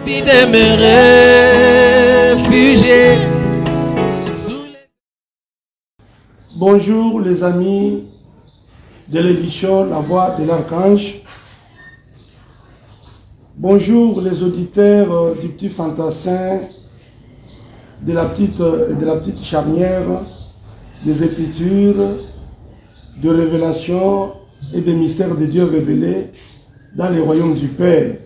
Puis de me réfugier. Bonjour les amis de l'émission La Voix de l'Archange. Bonjour les auditeurs du petit fantassin, de la petite charnière, des Écritures, de révélations et des mystères de Dieu révélés dans le royaume du Père.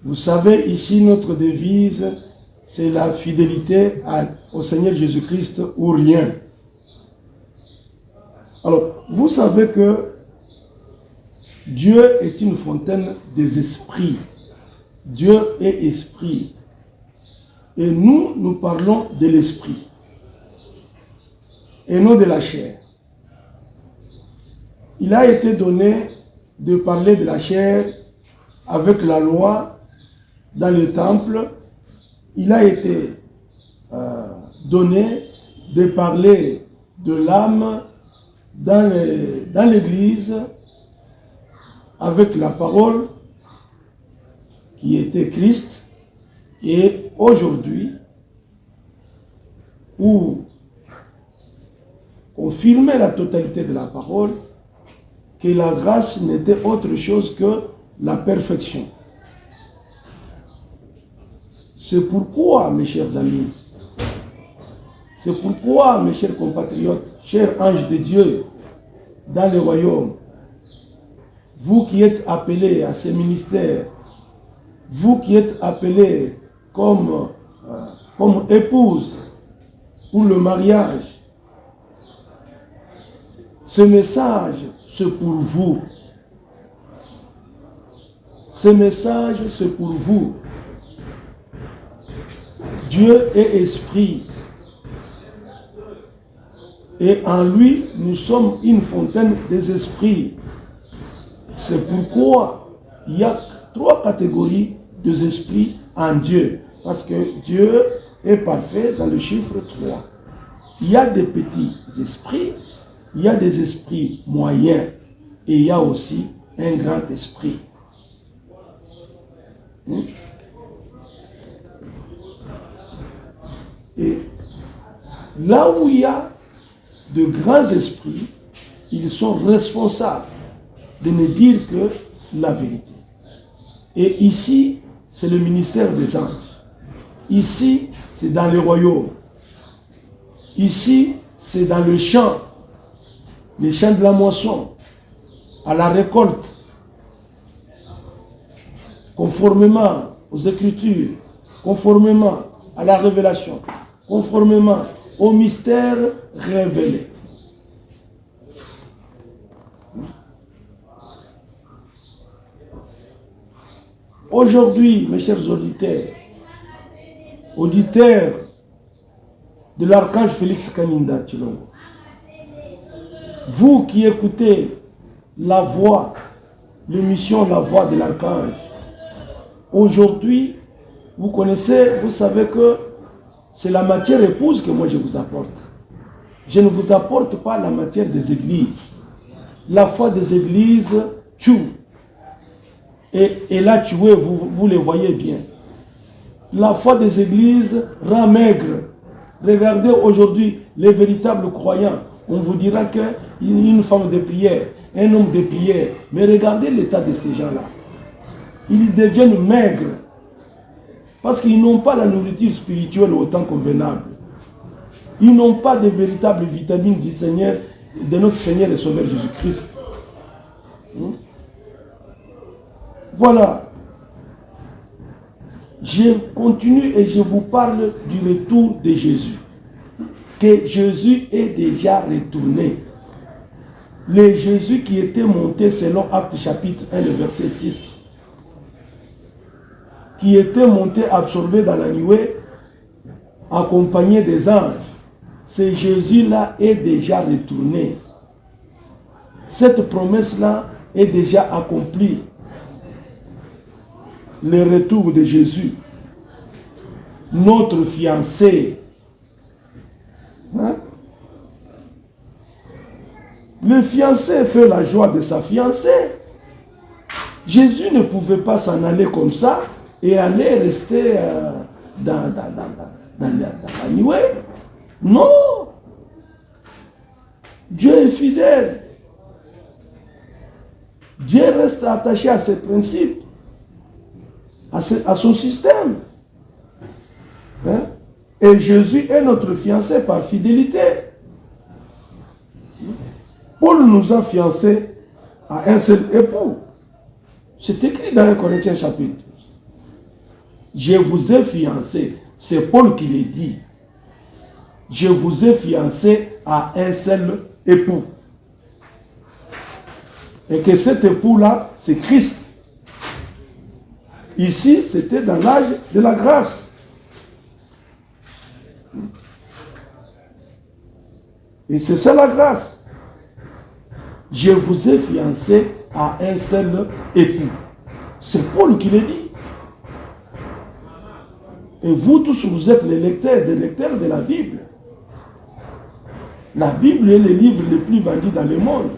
Vous savez, ici notre devise, c'est la fidélité au Seigneur Jésus-Christ ou rien. Alors, vous savez que Dieu est une fontaine des esprits. Dieu est esprit. Et nous parlons de l'esprit. Et non de la chair. Il a été donné de parler de la chair avec la loi dans le temple. Il a été donné de parler de l'âme dans l'église avec la parole qui était Christ. Et aujourd'hui, pour confirmer la totalité de la parole, que la grâce n'était autre chose que la perfection. C'est pourquoi, mes chers amis, c'est pourquoi, mes chers compatriotes, chers anges de Dieu, dans le royaume, vous qui êtes appelés à ce ministère, vous qui êtes appelés comme épouse pour le mariage, ce message, c'est pour vous. Ce message, c'est pour vous. Dieu est esprit. Et en lui, nous sommes une fontaine des esprits. C'est pourquoi il y a 3 catégories des esprits en Dieu. Parce que Dieu est parfait dans le chiffre 3. Il y a des petits esprits, il y a des esprits moyens et il y a aussi un grand esprit. Et là où il y a de grands esprits, ils sont responsables de me dire que la vérité. Et ici, c'est le ministère des anges. Ici, c'est dans le royaume. Ici, c'est dans le champ. Les champs de la moisson, à la récolte. Conformément aux Écritures, conformément à la révélation, conformément au mystère révélé. Aujourd'hui, mes chers auditeurs de l'archange Félix Kaninda Tshilongo, vous qui écoutez la voix, l'émission La Voix de l'archange, aujourd'hui, vous connaissez, vous savez que c'est la matière épouse que moi je vous apporte. Je ne vous apporte pas la matière des églises. La foi des églises tue. Et là, tuer, vous les voyez bien. La foi des églises rend maigre. Regardez aujourd'hui les véritables croyants. On vous dira qu'une femme de prière, un homme de prière. Mais regardez l'état de ces gens-là. Ils deviennent maigres. Parce qu'ils n'ont pas la nourriture spirituelle au temps convenable. Ils n'ont pas de véritables vitamines du Seigneur, de notre Seigneur et Sauveur Jésus-Christ. Voilà. Je continue et je vous parle du retour de Jésus. Que Jésus est déjà retourné. Le Jésus qui était monté selon Actes chapitre 1, le verset 6. Qui était monté absorbé dans la nuée, accompagné des anges. Ce Jésus-là est déjà retourné. Cette promesse-là est déjà accomplie. Le retour de Jésus, notre fiancé. Le fiancé fait la joie de sa fiancée. Jésus ne pouvait pas s'en aller comme ça et aller rester dans la nuée. Non. Dieu est fidèle. Dieu reste attaché à ses principes, à son système. Hein? Et Jésus est notre fiancé par fidélité. Paul nous a fiancés à un seul époux. C'est écrit dans 1 Corinthiens chapitre 12. Je vous ai fiancés. C'est Paul qui le dit. Je vous ai fiancés à un seul époux. Et que cet époux-là, c'est Christ. Ici, c'était dans l'âge de la grâce. Et c'est ça la grâce. Je vous ai fiancé à un seul époux. C'est Paul qui le dit. Et vous tous, vous êtes les lecteurs, des lecteurs de la Bible. La Bible est le livre le plus vendu dans le monde.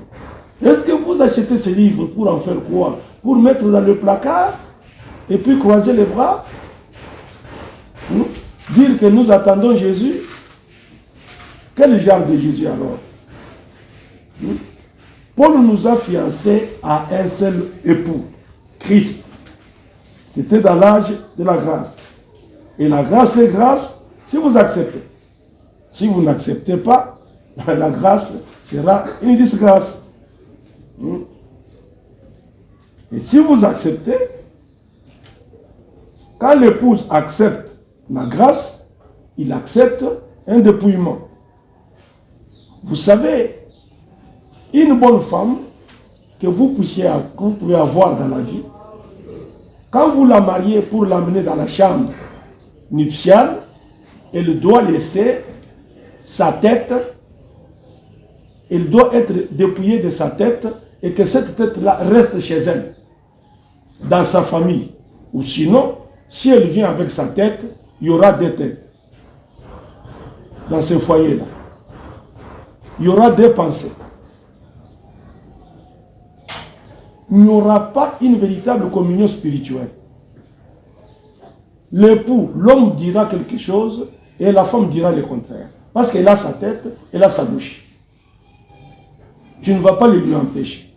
Est-ce que vous achetez ce livre pour en faire quoi? Pour mettre dans le placard et puis croiser les bras? Dire que nous attendons Jésus? Quel genre de Jésus alors? Paul nous a fiancés à un seul époux, Christ. C'était dans l'âge de la grâce. Et la grâce est grâce si vous acceptez. Si vous n'acceptez pas, la grâce sera une disgrâce. Et si vous acceptez, quand l'épouse accepte la grâce, il accepte un dépouillement. Vous savez, une bonne femme que vous pouvez avoir dans la vie, quand vous la mariez pour l'amener dans la chambre nuptiale, elle doit laisser sa tête, elle doit être dépouillée de sa tête et que cette tête-là reste chez elle, dans sa famille. Ou sinon, si elle vient avec sa tête, il y aura deux têtes dans ce foyer-là. Il y aura deux pensées. Il n'y aura pas une véritable communion spirituelle. L'époux, l'homme dira quelque chose et la femme dira le contraire. Parce qu'elle a sa tête, elle a sa bouche. Tu ne vas pas le lui empêcher.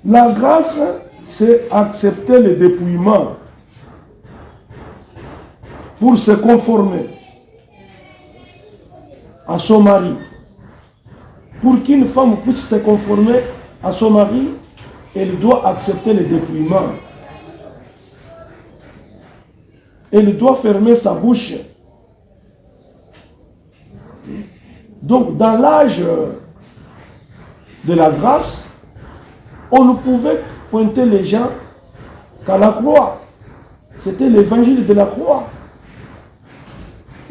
La grâce, c'est accepter le dépouillement pour se conformer à son mari. Pour qu'une femme puisse se conformer à son mari, elle doit accepter le dépouillement. Elle doit fermer sa bouche. Donc, dans l'âge de la grâce, on ne pouvait pointer les gens qu'à la croix. C'était l'évangile de la croix.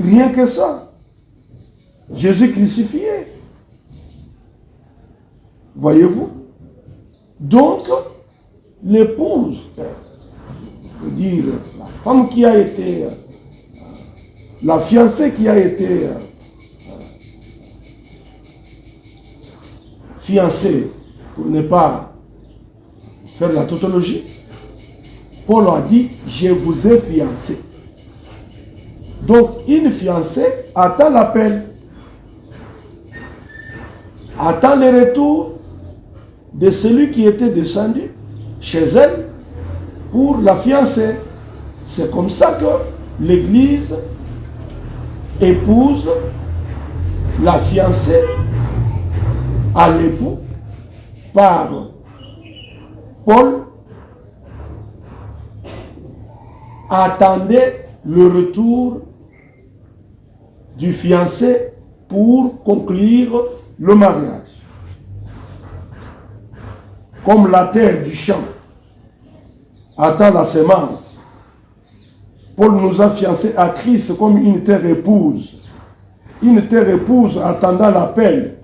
Rien que ça. Jésus crucifié. Voyez-vous? Donc, l'épouse, je veux dire, la femme qui a été, la fiancée qui a été fiancée, pour ne pas faire la tautologie, Paul a dit, je vous ai fiancé. Donc, une fiancée attend l'appel, attend le retour de celui qui était descendu chez elle pour la fiancée. C'est comme ça que l'Église épouse la fiancée à l'époux par Paul. Attendait le retour du fiancé pour conclure le mariage. Comme la terre du champ attend la semence, Paul nous a fiancés à Christ comme une terre épouse. Une terre épouse attendant l'appel.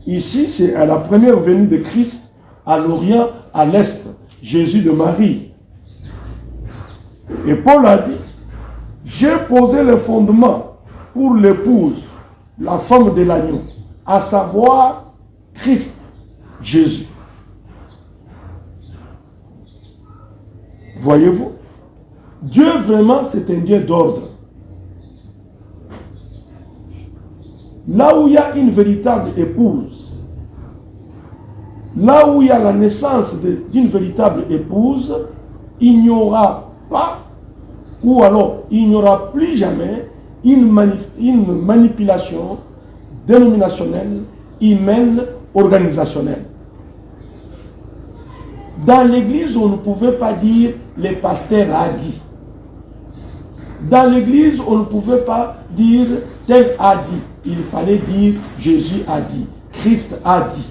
Ici, c'est à la première venue de Christ, à l'Orient, à l'Est, Jésus de Marie. Et Paul a dit, j'ai posé le fondement pour l'épouse, la femme de l'agneau, à savoir Christ. Jésus. Voyez-vous, Dieu vraiment c'est un Dieu d'ordre. Là où il y a une véritable épouse, là où il y a la naissance d'une véritable épouse, il n'y aura pas, ou alors il n'y aura plus jamais une manipulation dénominationnelle, humaine, organisationnelle. Dans l'église, on ne pouvait pas dire les pasteurs a dit. Dans l'église, on ne pouvait pas dire tel a dit. Il fallait dire Jésus a dit, Christ a dit.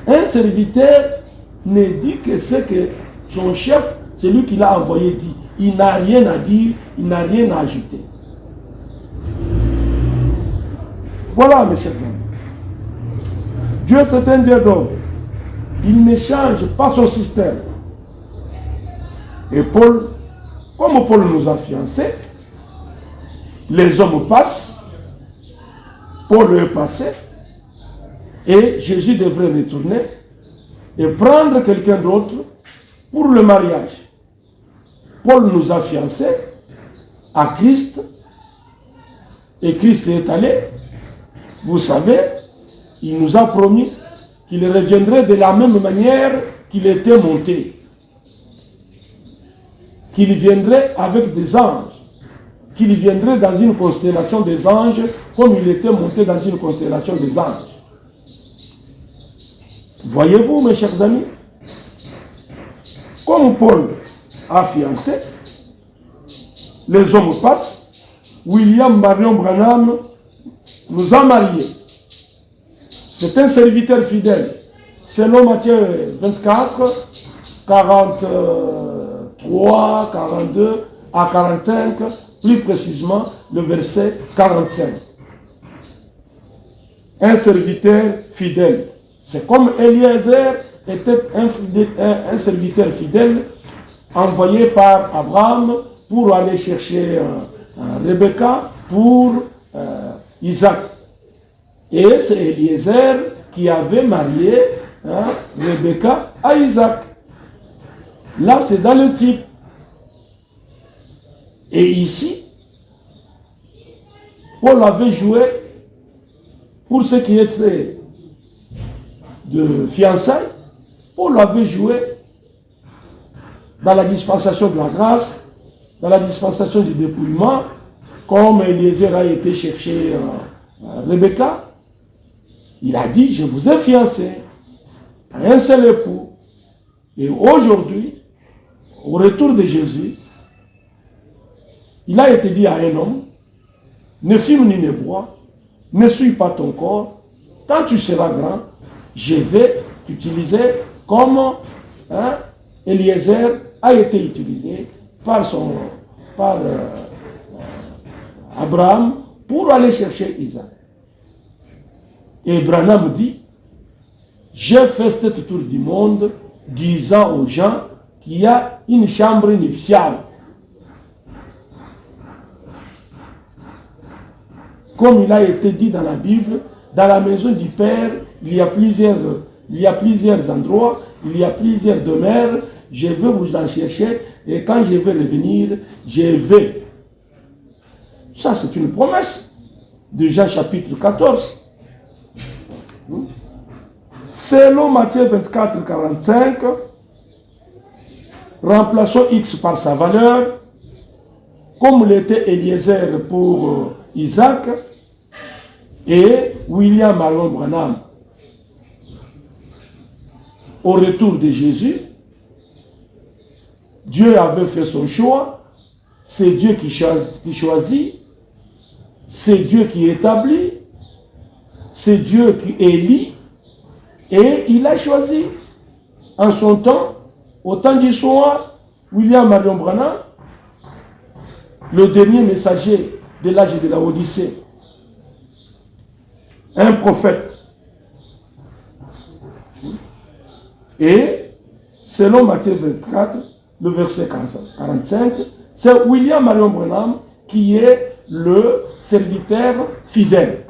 Un serviteur ne dit que ce que son chef, celui qui l'a envoyé, dit. Il n'a rien à dire, il n'a rien à ajouter. Voilà, mes chers amis. Dieu, c'est un Dieu d'ordre. Il ne change pas son système. Et Paul, comme Paul nous a fiancés, les hommes passent, Paul est passé, et Jésus devrait retourner et prendre quelqu'un d'autre pour le mariage. Paul nous a fiancés à Christ, et Christ est allé. Vous savez, il nous a promis qu'il reviendrait de la même manière qu'il était monté. Qu'il viendrait avec des anges. Qu'il viendrait dans une constellation des anges comme il était monté dans une constellation des anges. Voyez-vous, mes chers amis, comme Paul a fiancé, les hommes passent, William Marion Branham nous a mariés. C'est un serviteur fidèle. Selon Matthieu 24, 43, 42 à 45, plus précisément le verset 45. Un serviteur fidèle. C'est comme Eliezer était un serviteur fidèle envoyé par Abraham pour aller chercher Rebecca pour Isaac. Et c'est Eliezer qui avait marié Rebecca à Isaac. Là, c'est dans le type. Et ici, Paul avait joué pour ce qui était de fiançailles. Paul avait joué dans la dispensation de la grâce, dans la dispensation du dépouillement, comme Eliezer a été chercher Rebecca. Il a dit, je vous ai fiancé à un seul époux. Et aujourd'hui, au retour de Jésus, il a été dit à un homme, ne fume ni ne bois, ne suis pas ton corps, quand tu seras grand, je vais t'utiliser comme Eliezer a été utilisé par Abraham pour aller chercher Isaac. Et Branham dit, j'ai fait cette tour du monde disant aux gens qu'il y a une chambre nuptiale. Comme il a été dit dans la Bible, dans la maison du Père, il y a plusieurs endroits, il y a plusieurs demeures, je vais vous en chercher, et quand je vais revenir, je vais. Ça, c'est une promesse de Jean chapitre 14. Selon Matthieu 24, 45, remplaçons X par sa valeur, comme l'était Eliezer pour Isaac, et William Marion Branham. Au retour de Jésus, Dieu avait fait son choix, c'est Dieu qui choisit, c'est Dieu qui établit, c'est Dieu qui élit, et il a choisi en son temps, au temps du soir, William Marion Branham, le dernier messager de l'âge de la Odyssée, un prophète. Et selon Matthieu 24, le verset 45, c'est William Marion Branham qui est le serviteur fidèle.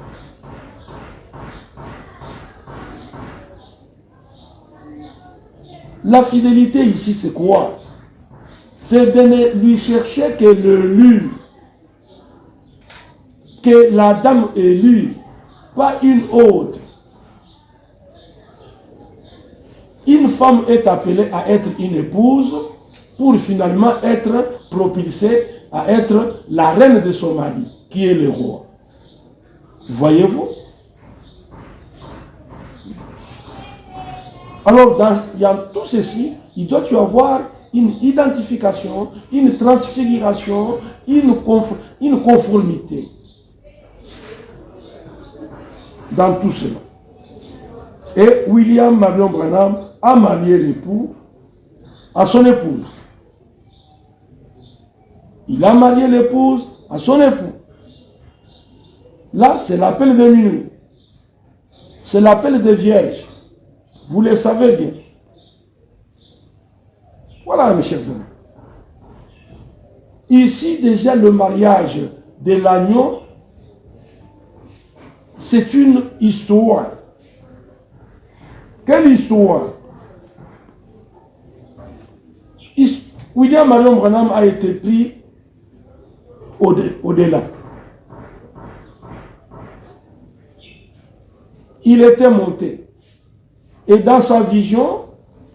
La fidélité ici, c'est quoi? C'est de ne lui chercher que l'élu, que la dame élue, pas une autre. Une femme est appelée à être une épouse pour finalement être propulsée à être la reine de son mari, qui est le roi. Voyez-vous? Alors, dans tout ceci, il doit y avoir une identification, une transfiguration, une conformité dans tout cela. Et William Marion Branham a marié l'époux à son épouse. Il a marié l'épouse à son époux. Là, c'est l'appel de minuit. C'est l'appel des vierges. Vous le savez bien. Voilà, mes chers amis. Ici, déjà, le mariage de l'agneau, c'est une histoire. Quelle histoire? William Marion Branham a été pris au-delà. Il était monté. Et dans sa vision,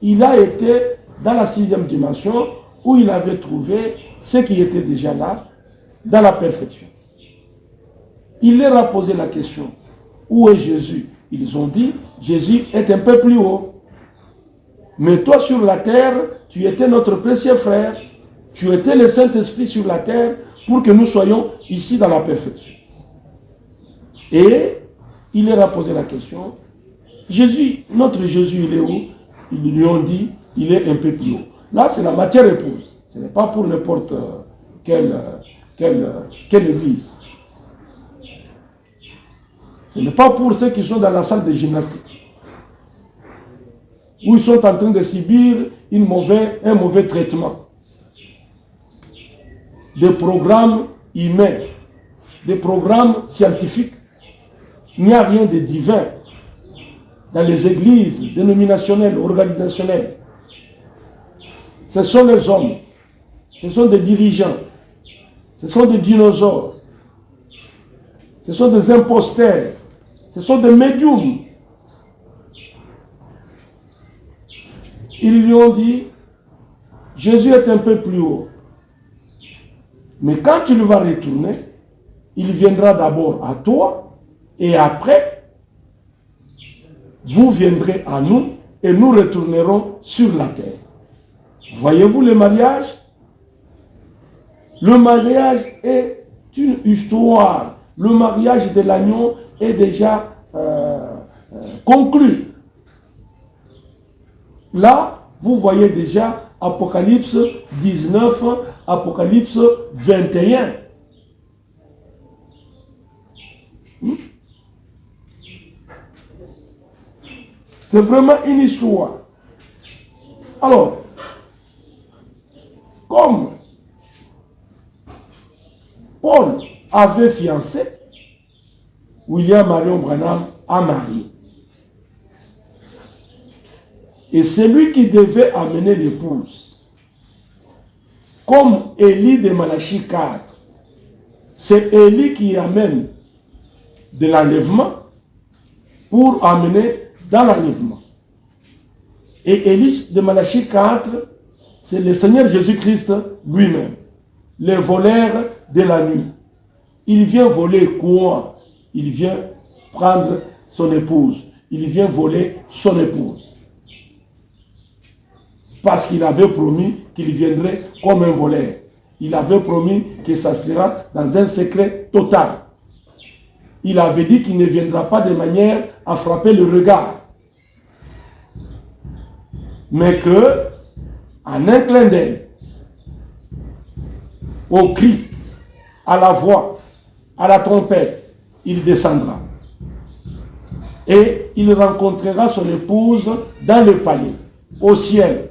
il a été dans la 6e dimension où il avait trouvé ce qui était déjà là, dans la perfection. Il leur a posé la question, où est Jésus? Ils ont dit, Jésus est un peu plus haut. Mais toi sur la terre, tu étais notre précieux frère, tu étais le Saint-Esprit sur la terre pour que nous soyons ici dans la perfection. Et il leur a posé la question, Jésus, notre Jésus, il est où? Ils lui ont dit, il est un peu plus haut. Là, c'est la matière épouse. Ce n'est pas pour n'importe quelle église. Ce n'est pas pour ceux qui sont dans la salle de gymnastique, où ils sont en train de subir un mauvais traitement. Des programmes humains, des programmes scientifiques. Il n'y a rien de divin dans les églises dénominationnelles, organisationnelles. Ce sont les hommes, ce sont des dirigeants, ce sont des dinosaures, ce sont des imposteurs, ce sont des médiums. Ils lui ont dit, Jésus est un peu plus haut. Mais quand tu le vas retourner, il viendra d'abord à toi et après, vous viendrez à nous et nous retournerons sur la terre. Voyez-vous le mariage? Le mariage est une histoire. Le mariage de l'agneau est déjà conclu. Là, vous voyez déjà Apocalypse 19, Apocalypse 21. C'est vraiment une histoire. Alors, comme Paul avait fiancé, William Marion Branham a marié. Et c'est lui qui devait amener l'épouse. Comme Élie de Malachie 4. C'est Élie qui amène de l'enlèvement pour amener dans l'enlèvement. Et Élie de Malachie 4, c'est le Seigneur Jésus-Christ lui-même, le voleur de la nuit. Il vient voler quoi? Il vient prendre son épouse. Il vient voler son épouse. Parce qu'il avait promis qu'il viendrait comme un voleur. Il avait promis que ça sera dans un secret total. Il avait dit qu'il ne viendra pas de manière à frapper le regard. Mais que, en un clin d'œil, au cri, à la voix, à la trompette, il descendra. Et il rencontrera son épouse dans le palais, au ciel.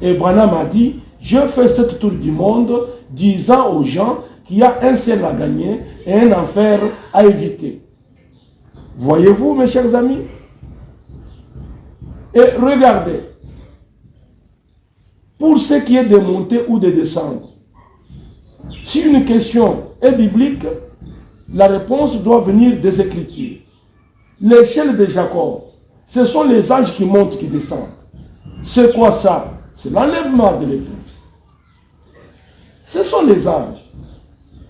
Et Branham a dit, je fais cette tour du monde, disant aux gens qu'il y a un ciel à gagner et un enfer à éviter. Voyez-vous, mes chers amis? Et regardez, pour ce qui est de monter ou de descendre. Si une question est biblique, la réponse doit venir des Écritures. L'échelle de Jacob, ce sont les anges qui montent, qui descendent. C'est quoi ça? C'est l'enlèvement de l'épouse. Ce sont les anges.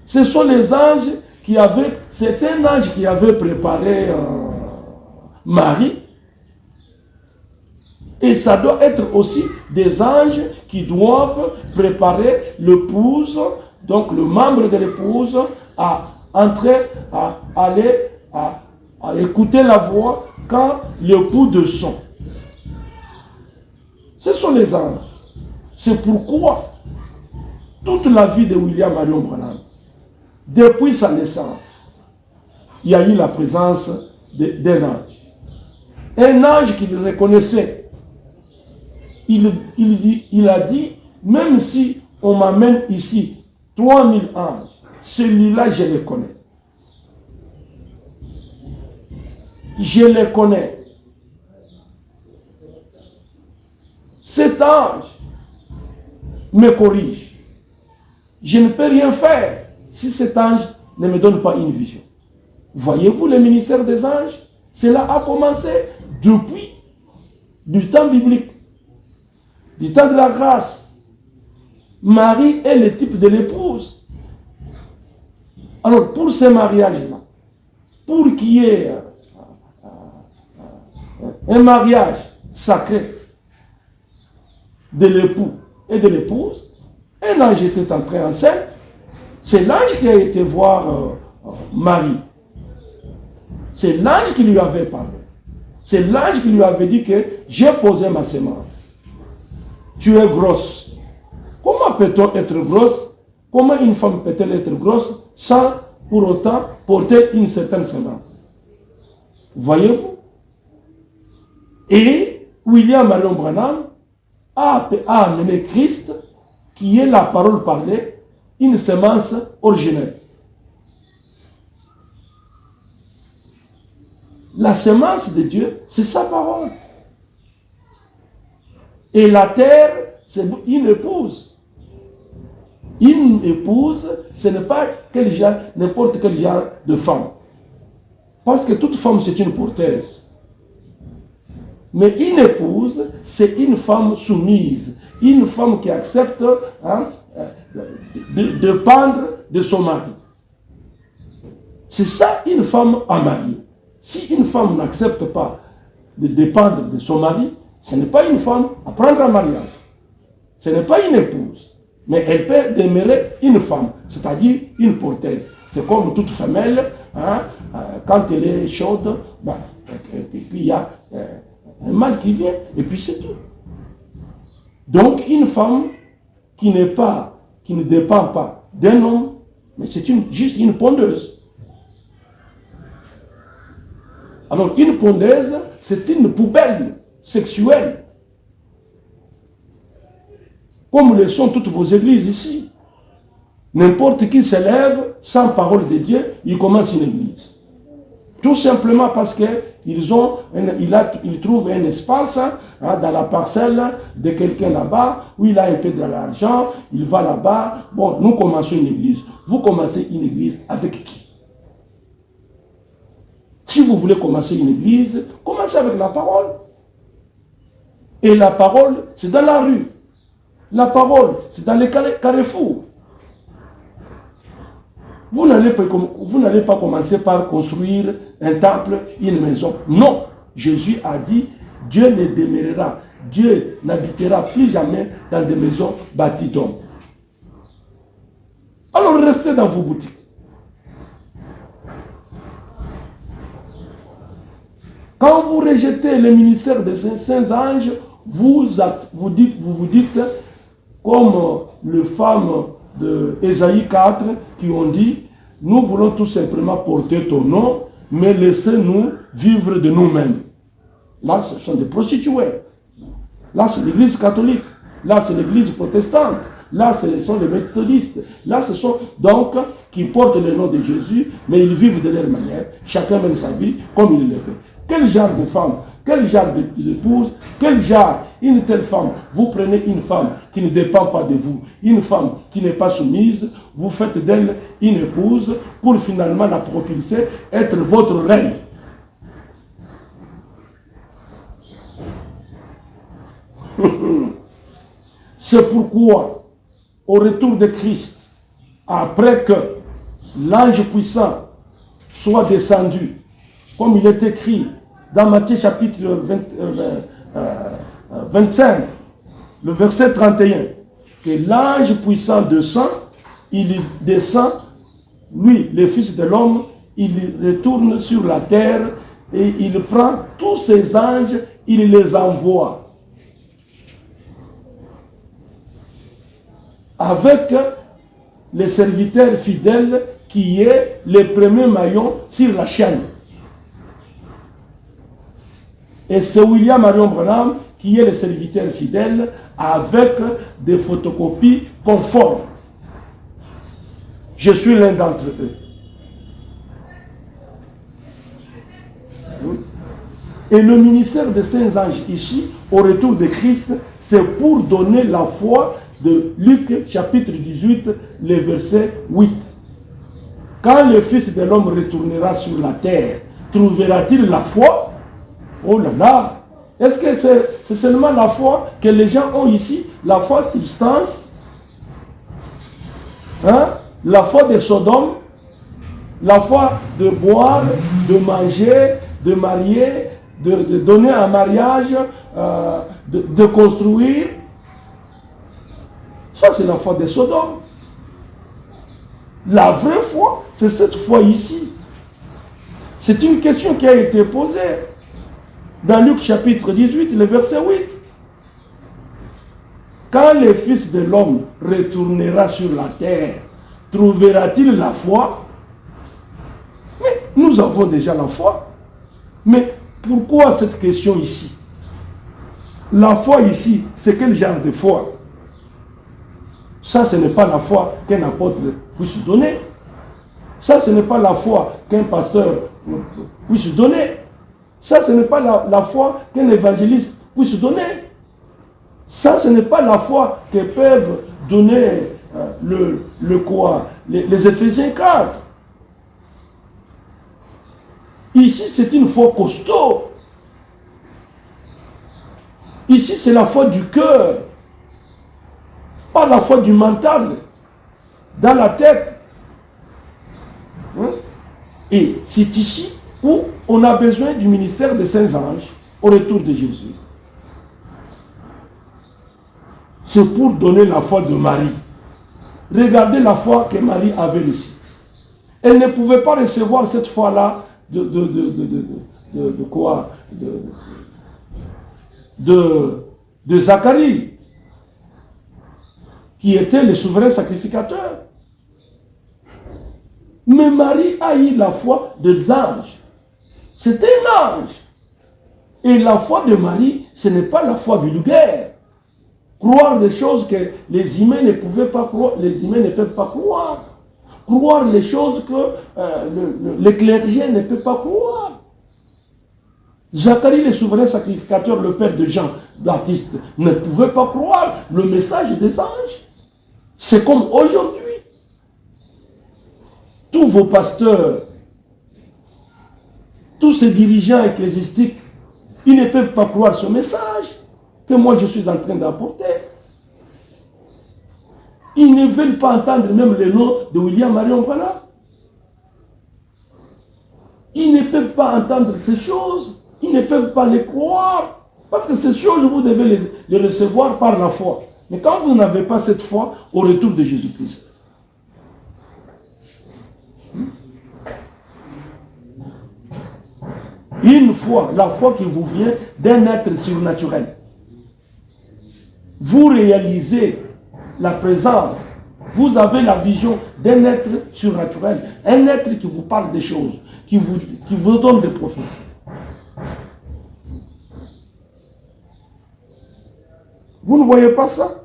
Ce sont les anges qui avaient... C'est un ange qui avait préparé Marie. Et ça doit être aussi des anges qui doivent préparer l'épouse, donc le membre de l'épouse, à entrer, à aller, à écouter la voix quand l'époux descend. Ce sont les anges. C'est pourquoi toute la vie de William Marion Branham, depuis sa naissance, il y a eu la présence d'un ange. Un ange qu'il reconnaissait. Il a dit, même si on m'amène ici 3000 anges, celui-là je le connais. Je le connais. Cet ange me corrige. Je ne peux rien faire si cet ange ne me donne pas une vision. Voyez-vous le ministère des anges? Cela a commencé depuis du temps biblique, du temps de la grâce. Marie est le type de l'épouse. Alors pour ce mariage-là, pour qu'il y ait un mariage sacré de l'époux et de l'épouse, un ange était entré en scène. C'est l'ange qui a été voir Marie. C'est l'ange qui lui avait parlé. C'est l'ange qui lui avait dit que j'ai posé ma semence. Tu es grosse. Comment peut-on être grosse? Comment une femme peut-elle être grosse sans pour autant porter une certaine semence? Voyez-vous? Et William Marion Branham a amené Christ, qui est la parole parlée, une semence originelle. La semence de Dieu, c'est sa parole. Et la terre, c'est une épouse. Une épouse, ce n'est pas n'importe quel genre de femme. Parce que toute femme, c'est une porteuse. Mais une épouse, c'est une femme soumise. Une femme qui accepte de dépendre de son mari. C'est ça, une femme à marier. Si une femme n'accepte pas de dépendre de son mari, ce n'est pas une femme à prendre en mariage. Ce n'est pas une épouse. Mais elle peut demeurer une femme, c'est-à-dire une porteuse. C'est comme toute femelle, quand elle est chaude, et puis il y a un mâle qui vient, et puis c'est tout. Donc une femme qui ne dépend pas d'un homme, mais c'est juste une pondeuse. Alors une pondeuse, c'est une poubelle sexuelle. Comme le sont toutes vos églises ici. N'importe qui s'élève sans parole de Dieu, il commence une église. Tout simplement parce qu'ils trouvent un espace dans la parcelle de quelqu'un là-bas, où il a un peu de l'argent, il va là-bas. Bon, nous commençons une église. Vous commencez une église avec qui? Si vous voulez commencer une église, commencez avec la parole. Et la parole, c'est dans la rue. La parole, c'est dans les carrefours. Vous n'allez pas commencer par construire un temple, une maison. Non. Jésus a dit, Dieu ne demeurera, Dieu n'habitera plus jamais dans des maisons bâties d'hommes. Alors restez dans vos boutiques. Quand vous rejetez le ministère des saints anges, vous vous dites, comme les femmes de Ésaïe 4 qui ont dit, nous voulons tout simplement porter ton nom, mais laissez-nous vivre de nous-mêmes. Là, ce sont des prostituées. Là, c'est l'église catholique. Là, c'est l'église protestante. Là, ce sont les méthodistes. Là, ce sont donc qui portent le nom de Jésus, mais ils vivent de leur manière. Chacun mène sa vie comme il le fait. Quel genre de femme quel genre d'épouse, quel genre, une telle femme. Vous prenez une femme qui ne dépend pas de vous, une femme qui n'est pas soumise, vous faites d'elle une épouse pour finalement la propulser, être votre reine. C'est pourquoi, au retour de Christ, après que l'ange puissant soit descendu, comme il est écrit dans Matthieu chapitre 25, le verset 31, que l'ange puissant descend, il descend, lui, le Fils de l'homme, il retourne sur la terre et il prend tous ses anges, il les envoie. Avec les serviteurs fidèles qui est le premier maillon sur la chaîne. Et c'est William Marion Branham qui est le serviteur fidèle avec des photocopies conformes. Je suis l'un d'entre eux. Et le ministère des saints anges ici, au retour de Christ, c'est pour donner la foi de Luc chapitre 18, le verset 8. Quand le Fils de l'homme retournera sur la terre, trouvera-t-il la foi? Oh là là! Est-ce que c'est seulement la foi que les gens ont ici? La foi substance? Hein? La foi de Sodome? La foi de boire, de manger, de marier, de donner un mariage, de construire? Ça, c'est la foi de Sodome. La vraie foi, c'est cette foi ici. C'est une question qui a été posée dans Luc chapitre 18, le verset 8. Quand le Fils de l'homme retournera sur la terre, trouvera-t-il la foi? Mais nous avons déjà la foi. Mais pourquoi cette question ici? La foi ici, c'est quel genre de foi? Ça, ce n'est pas la foi qu'un apôtre puisse donner. Ça, ce n'est pas la foi qu'un pasteur puisse donner. Ça, ce n'est pas la foi qu'un évangéliste puisse donner. Ça, ce n'est pas la foi que peuvent donner les Éphésiens 4. Ici, c'est une foi costaud. Ici, c'est la foi du cœur. Pas la foi du mental, dans la tête. Et c'est ici où on a besoin du ministère des saints anges au retour de Jésus. C'est pour donner la foi de Marie. Regardez la foi que Marie avait ici. Elle ne pouvait pas recevoir cette foi-là de Zacharie, qui était le souverain sacrificateur. Mais Marie a eu la foi de l'ange. C'était un ange. Et la foi de Marie, ce n'est pas la foi vulgaire. Croire des choses que les humains ne pouvaient pas croire, les humains ne peuvent pas croire. Croire les choses que les clergés ne peuvent pas croire. Zacharie, le souverain sacrificateur, le père de Jean-Baptiste, ne pouvait pas croire le message des anges. C'est comme aujourd'hui. Tous vos pasteurs, tous ces dirigeants ecclésiastiques, ils ne peuvent pas croire ce message que moi je suis en train d'apporter. Ils ne veulent pas entendre même le nom de William Marion Branham. Ils ne peuvent pas entendre ces choses. Ils ne peuvent pas les croire. Parce que ces choses, vous devez les recevoir par la foi. Mais quand vous n'avez pas cette foi, au retour de Jésus-Christ, une foi, la foi qui vous vient d'un être surnaturel. Vous réalisez la présence, vous avez la vision d'un être surnaturel, un être qui vous parle des choses, qui vous donne des prophéties. Vous ne voyez pas ça?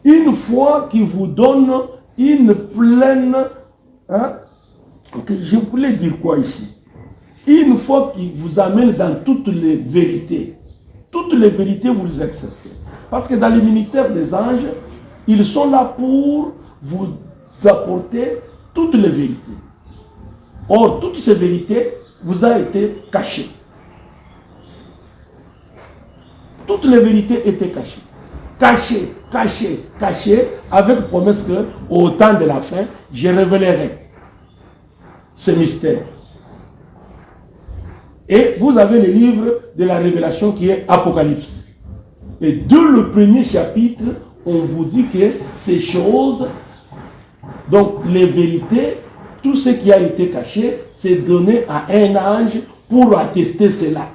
Une foi qui vous donne une pleine... je voulais dire quoi ici? Une fois qu'il vous amène dans toutes les vérités, vous les acceptez. Parce que dans le ministère des anges, ils sont là pour vous apporter toutes les vérités. Or, toutes ces vérités vous ont été cachées. Toutes les vérités étaient cachées. Cachées, avec promesse que, au temps de la fin, je révélerai ces mystères. Et vous avez le livre de la révélation qui est Apocalypse. Et dès le premier chapitre, on vous dit que ces choses, donc les vérités, tout ce qui a été caché, c'est donné à un ange pour attester cela.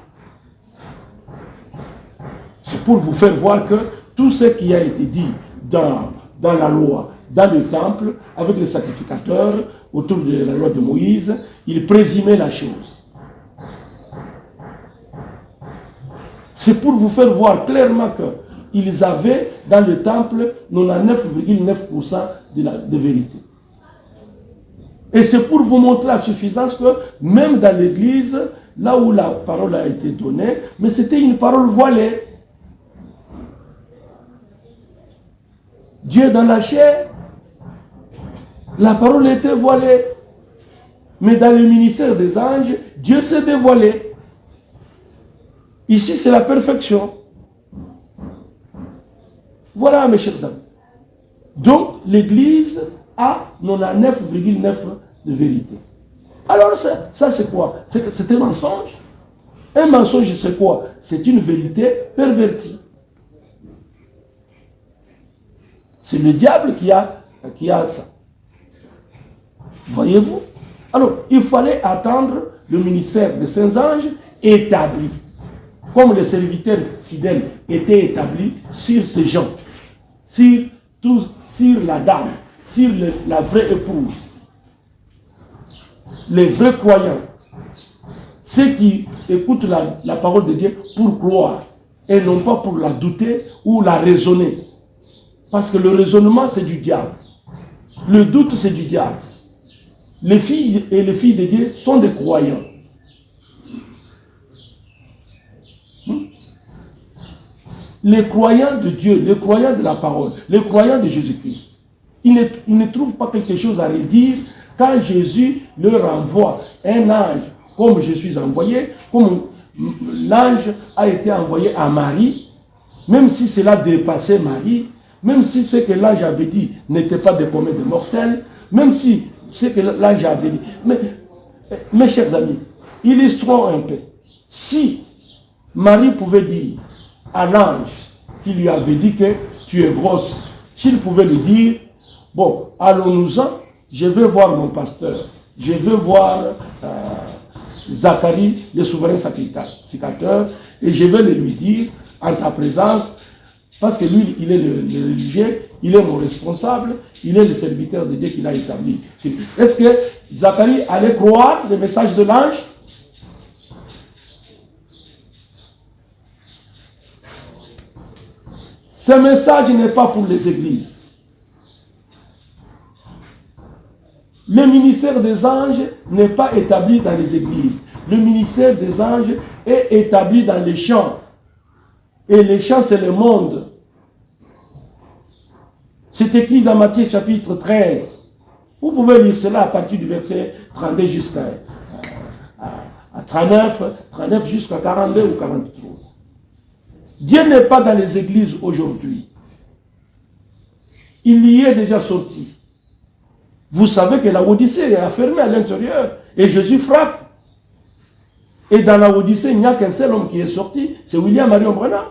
C'est pour vous faire voir que tout ce qui a été dit dans la loi, dans le temple, avec les sacrificateurs, autour de la loi de Moïse, il présumait la chose. C'est pour vous faire voir clairement qu'ils avaient dans le temple 99,9% de vérité. Et c'est pour vous montrer la suffisance que même dans l'église, là où la parole a été donnée, mais c'était une parole voilée. Dieu dans la chair, la parole était voilée. Mais dans le ministère des anges, Dieu s'est dévoilé. Ici, c'est la perfection. Voilà, mes chers amis. Donc, l'Église a 99,9 de vérité. Alors, ça c'est quoi? C'est un mensonge. Un mensonge, c'est quoi? C'est une vérité pervertie. C'est le diable qui a ça. Voyez-vous? Alors, il fallait attendre le ministère des saints anges établi. Comme les serviteurs fidèles étaient établis sur ces gens, sur la dame, sur la vraie épouse, les vrais croyants, ceux qui écoutent la parole de Dieu pour croire et non pas pour la douter ou la raisonner. Parce que le raisonnement, c'est du diable. Le doute, c'est du diable. Les filles et les filles de Dieu sont des croyants. Les croyants de Dieu, les croyants de la parole, les croyants de Jésus-Christ, ils ne trouvent pas quelque chose à redire quand Jésus leur envoie un ange, comme je suis envoyé, comme l'ange a été envoyé à Marie, même si cela dépassait Marie, même si ce que l'ange avait dit n'était pas des communs de mortels, même si ce que l'ange avait dit. Mais, mes chers amis, illustrons un peu. Si Marie pouvait dire à l'ange qui lui avait dit que tu es grosse, s'il pouvait lui dire, bon, allons-nous-en, je vais voir mon pasteur, je vais voir Zacharie, le souverain sacrificateur, et je vais lui dire, en ta présence, parce que lui, il est le religieux, il est mon responsable, il est le serviteur de Dieu qu'il a établi. Est-ce que Zacharie allait croire le message de l'ange? Ce message n'est pas pour les églises. Le ministère des anges n'est pas établi dans les églises. Le ministère des anges est établi dans les champs. Et les champs, c'est le monde. C'est écrit dans Matthieu chapitre 13. Vous pouvez lire cela à partir du verset 32 jusqu'à 39 jusqu'à 42 ou 43. Dieu n'est pas dans les églises aujourd'hui. Il y est déjà sorti. Vous savez que la Odyssée est affermée à l'intérieur et Jésus frappe. Et dans la Odyssée, il n'y a qu'un seul homme qui est sorti, c'est William Marion Branham.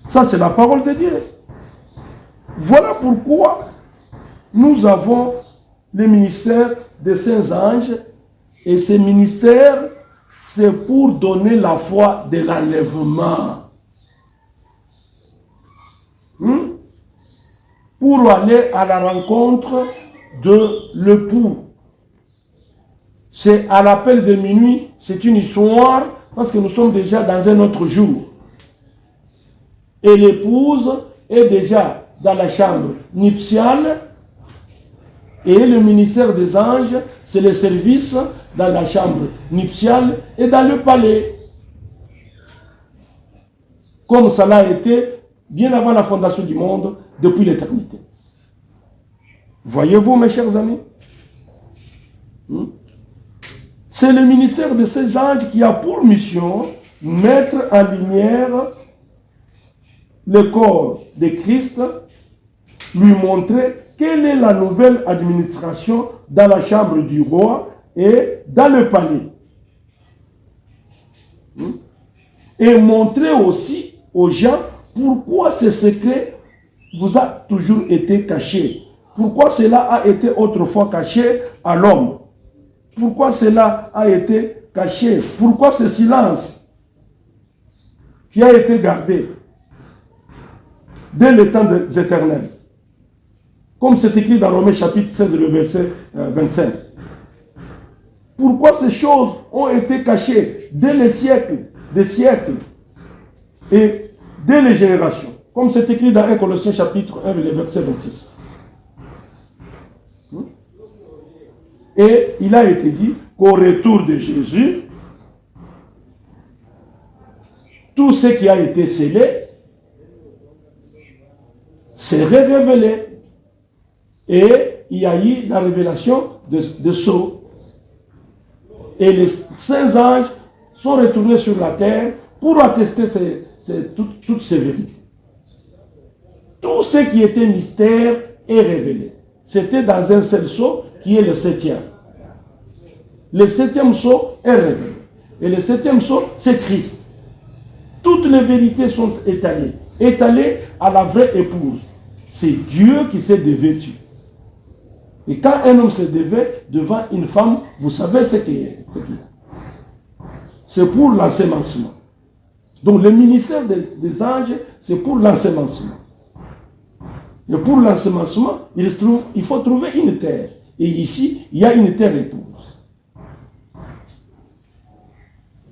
Ça, c'est la parole de Dieu. Voilà pourquoi nous avons le ministère des saints anges et ces ministères, c'est pour donner la foi de l'enlèvement. Pour aller à la rencontre de l'époux. C'est à l'appel de minuit, c'est une histoire, parce que nous sommes déjà dans un autre jour. Et l'épouse est déjà dans la chambre nuptiale, Et le ministère des anges, c'est le service dans la chambre nuptiale et dans le palais. Comme cela a été bien avant la fondation du monde, depuis l'éternité. Voyez-vous, mes chers amis? C'est le ministère de ces anges qui a pour mission mettre en lumière le corps de Christ, lui montrer quelle est la nouvelle administration dans la chambre du roi et dans le palais. Et montrer aussi aux gens pourquoi ce secret vous a toujours été caché. Pourquoi cela a été autrefois caché à l'homme. Pourquoi cela a été caché. Pourquoi ce silence qui a été gardé dès le temps des éternels. Comme c'est écrit dans Romains chapitre 16, le verset 25. Pourquoi ces choses ont été cachées dès les siècles, des siècles et dès les générations. Comme c'est écrit dans 1 Colossiens chapitre 1, le verset 26. Et il a été dit qu'au retour de Jésus, tout ce qui a été scellé serait révélé. Et il y a eu la révélation de sceaux. Et les saints anges sont retournés sur la terre pour attester toutes ces vérités. Tout ce qui était mystère est révélé. C'était dans un seul sceau qui est le 7e. Le 7e sceau est révélé. Et le 7e sceau, c'est Christ. Toutes les vérités sont étalées à la vraie épouse. C'est Dieu qui s'est dévêtu. Et quand un homme se dévêt devant une femme, vous savez ce qu'il y a. C'est pour l'ensemencement. Donc le ministère des anges, c'est pour l'ensemencement. Et pour l'ensemencement, il faut trouver une terre. Et ici, il y a une terre épouse.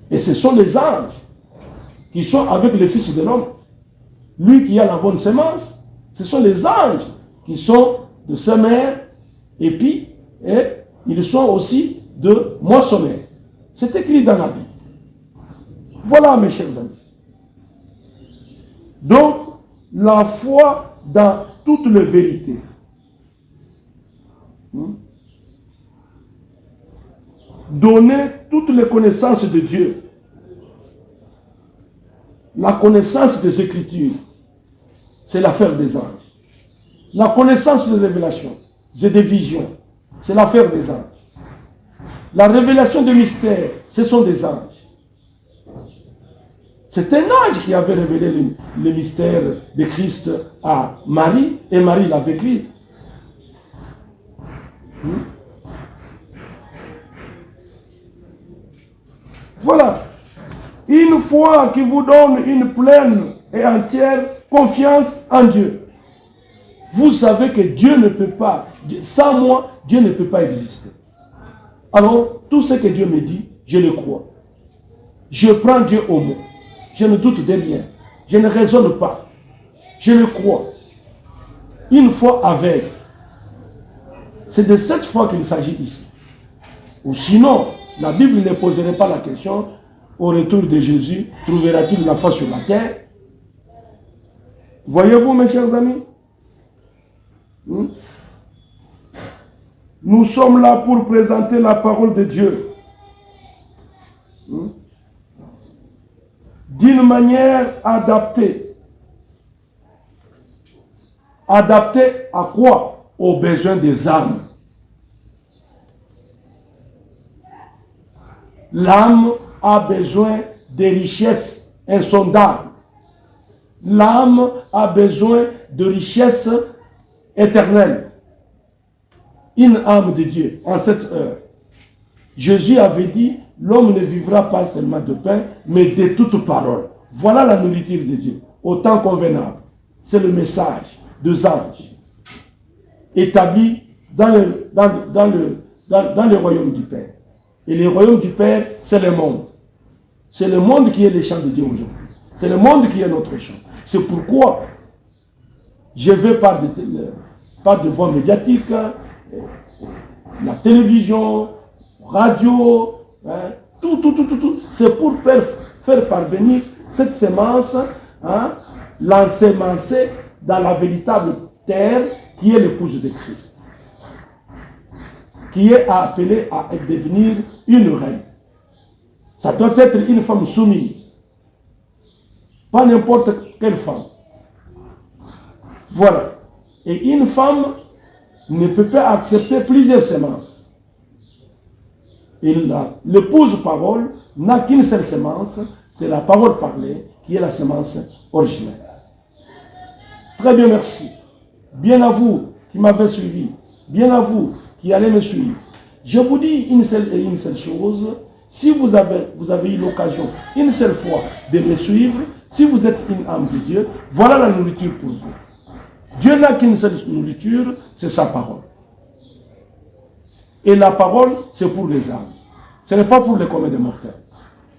Et ce sont les anges qui sont avec le Fils de l'homme. Lui qui a la bonne semence, ce sont les anges qui sont de semeurs, et puis ils sont aussi de moissonneurs. C'est écrit dans la Bible. Voilà, mes chers amis. Donc, la foi dans toutes les vérités. Donner toutes les connaissances de Dieu. La connaissance des Écritures, c'est l'affaire des anges. La connaissance de révélation, c'est des visions, c'est l'affaire des anges. La révélation de mystère, ce sont des anges. C'est un ange qui avait révélé le mystère de Christ à Marie, et Marie l'avait écrit. Voilà. Une foi qui vous donne une pleine et entière confiance en Dieu. Vous savez que Dieu ne peut pas, sans moi, Dieu ne peut pas exister. Alors, tout ce que Dieu me dit, je le crois. Je prends Dieu au mot. Je ne doute de rien. Je ne raisonne pas. Je le crois. Une foi aveugle. C'est de cette foi qu'il s'agit ici. Ou sinon, la Bible ne poserait pas la question, au retour de Jésus, trouvera-t-il la foi sur la terre? Voyez-vous, mes chers amis? Nous sommes là pour présenter la parole de Dieu. D'une manière adaptée. Adaptée à quoi? Aux besoins des âmes. L'âme a besoin de richesses insondables. L'âme a besoin de richesses éternelles. Une âme de Dieu en cette heure. Jésus avait dit, l'homme ne vivra pas seulement de pain, mais de toute parole. Voilà la nourriture de Dieu, au temps convenable. C'est le message des anges, établi dans le royaume du Père. Et le royaume du Père, c'est le monde. C'est le monde qui est le champ de Dieu aujourd'hui. C'est le monde qui est notre champ. C'est pourquoi je vais pas de voix médiatique, la télévision, radio, hein, tout. C'est pour faire parvenir cette semence, hein, l'ensemencer dans la véritable terre qui est l'épouse de Christ, qui est appelée à devenir une reine. Ça doit être une femme soumise, pas n'importe quelle femme. Voilà. Et une femme ne peut pas accepter plusieurs semences. Et l'épouse parole n'a qu'une seule semence, c'est la parole parlée, qui est la semence originelle. Très bien, merci. Bien à vous qui m'avez suivi, bien à vous qui allez me suivre. Je vous dis une seule chose, si vous avez eu l'occasion une seule fois de me suivre, si vous êtes une âme de Dieu, voilà la nourriture pour vous. Dieu n'a qu'une seule nourriture, c'est sa parole. Et la parole, c'est pour les âmes. Ce n'est pas pour les communs des mortels.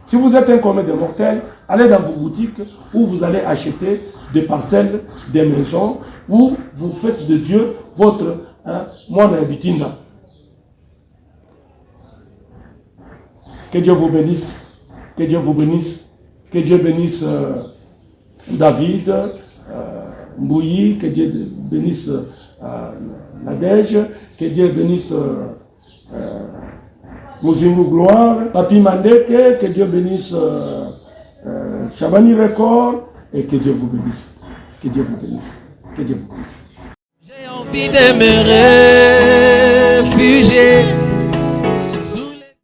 Si vous êtes un commun des mortels, allez dans vos boutiques où vous allez acheter des parcelles, des maisons, où vous faites de Dieu votre moine habitinda. Que Dieu vous bénisse. Que Dieu vous bénisse. Que Dieu bénisse David, Mbouyi, que Dieu bénisse Nadège, que Dieu bénisse Mouzingu Gloire, Papi Mandeke, que Dieu bénisse Chabani Record, et que Dieu vous bénisse. Que Dieu vous bénisse. Que Dieu vous bénisse. J'ai envie de me réfugier